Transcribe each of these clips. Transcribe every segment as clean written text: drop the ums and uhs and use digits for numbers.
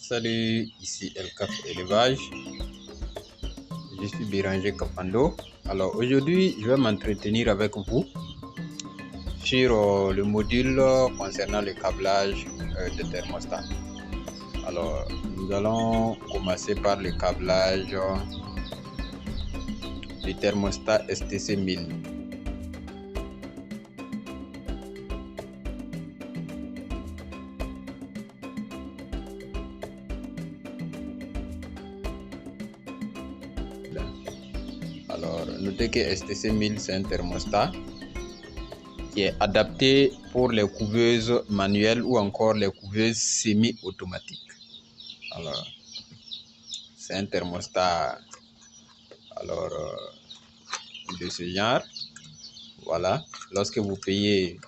Salut, ici El-Caf Élevage. Je suis Béranger Kapando. Alors aujourd'hui, je vais m'entretenir avec vous sur le module concernant le câblage de thermostat. Alors, nous allons commencer par le câblage du thermostat STC 1000. Alors, notez que STC 1000, c'est un thermostat qui est adapté pour les couveuses manuelles ou encore les couveuses semi-automatiques. Alors, c'est un thermostat de ce genre. Voilà, lorsque vous payez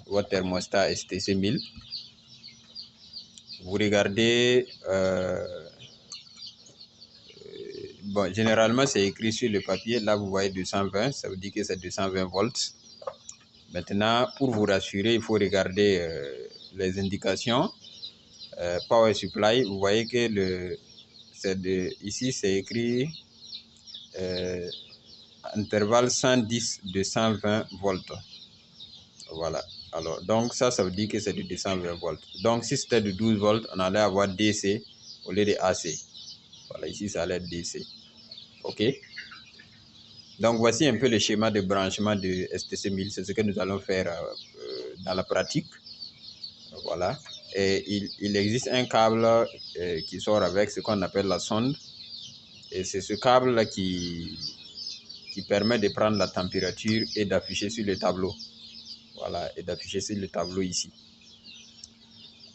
votre thermostat STC 1000, vous regardez, bon, généralement c'est écrit sur le papier, là vous voyez 220, ça veut dire que c'est 220 volts. Maintenant, pour vous rassurer, il faut regarder les indications. Power supply, vous voyez que ici c'est écrit intervalle 110-220 volts. Voilà. Alors, donc ça veut dire que c'est de 220 volts. Donc si c'était de 12 volts, on allait avoir DC au lieu de AC. Voilà, ici ça allait être DC. Ok. Donc voici un peu le schéma de branchement de STC 1000. C'est ce que nous allons faire dans la pratique. Voilà. Et il existe un câble qui sort avec ce qu'on appelle la sonde. Et c'est ce câble-là qui permet de prendre la température et d'afficher sur le tableau. Voilà, et d'afficher sur le tableau ici.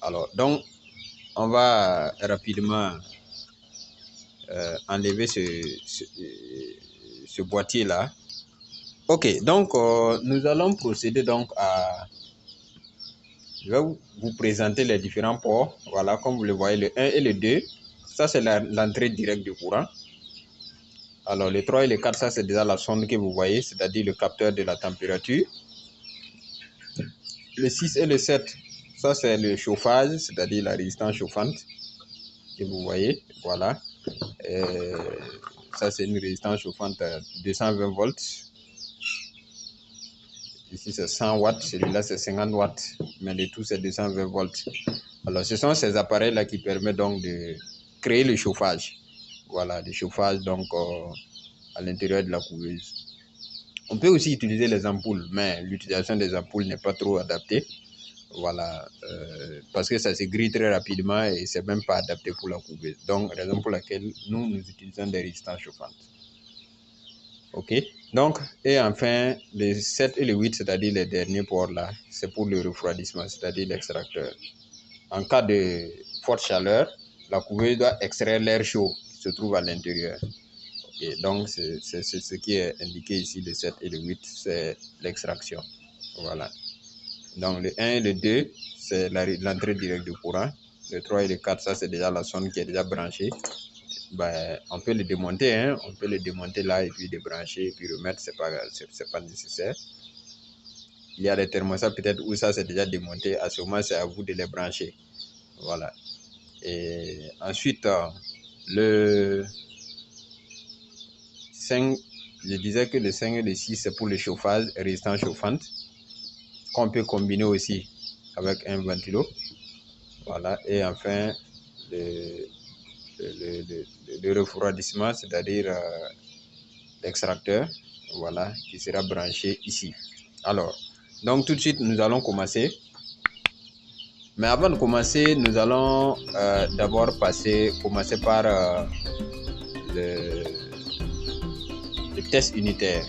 Alors, donc, on va rapidement enlever ce boîtier-là. Ok, donc, nous allons procéder donc à... Je vais vous présenter les différents ports. Voilà, comme vous le voyez, le 1 et le 2. Ça, c'est l'entrée directe du courant. Alors, le 3 et le 4, ça, c'est déjà la sonde que vous voyez, c'est-à-dire le capteur de la température. Le 6 et le 7, ça, c'est le chauffage, c'est-à-dire la résistance chauffante que vous voyez. Voilà. Et ça, c'est une résistance chauffante à 220 volts. Ici, c'est 100 watts. Celui-là, c'est 50 watts. Mais le tout, c'est 220 volts. Alors, ce sont ces appareils-là qui permettent donc de créer le chauffage. Voilà, le chauffage donc à l'intérieur de la couveuse. On peut aussi utiliser les ampoules, mais l'utilisation des ampoules n'est pas trop adaptée. Voilà, parce que ça se grille très rapidement et c'est même pas adapté pour la couveuse. Donc, raison pour laquelle nous utilisons des résistances chauffantes. Ok, donc, et enfin, les 7 et les 8, c'est-à-dire les derniers ports là, c'est pour le refroidissement, c'est-à-dire l'extracteur. En cas de forte chaleur, la couveuse doit extraire l'air chaud qui se trouve à l'intérieur. Okay, donc, c'est ce qui est indiqué ici, le 7 et le 8, c'est l'extraction. Voilà. Donc, le 1 et le 2, c'est l'entrée directe du courant. Le 3 et le 4, ça, c'est déjà la sonde qui est déjà branchée. Ben, on peut le démonter, hein. On peut le démonter là et puis débrancher et puis remettre, c'est pas nécessaire. Il y a des thermostats peut-être où ça, c'est déjà démonté. À ce moment, c'est à vous de les brancher. Voilà. Et ensuite, le 5, je disais que le 5 et le 6, c'est pour le chauffage et résistance chauffante, qu'on peut combiner aussi avec un ventilo. Voilà. Et enfin, le refroidissement, c'est-à-dire l'extracteur, voilà, qui sera branché ici. Alors, donc tout de suite, nous allons commencer. Mais avant de commencer, nous allons d'abord commencer par le test unitaire.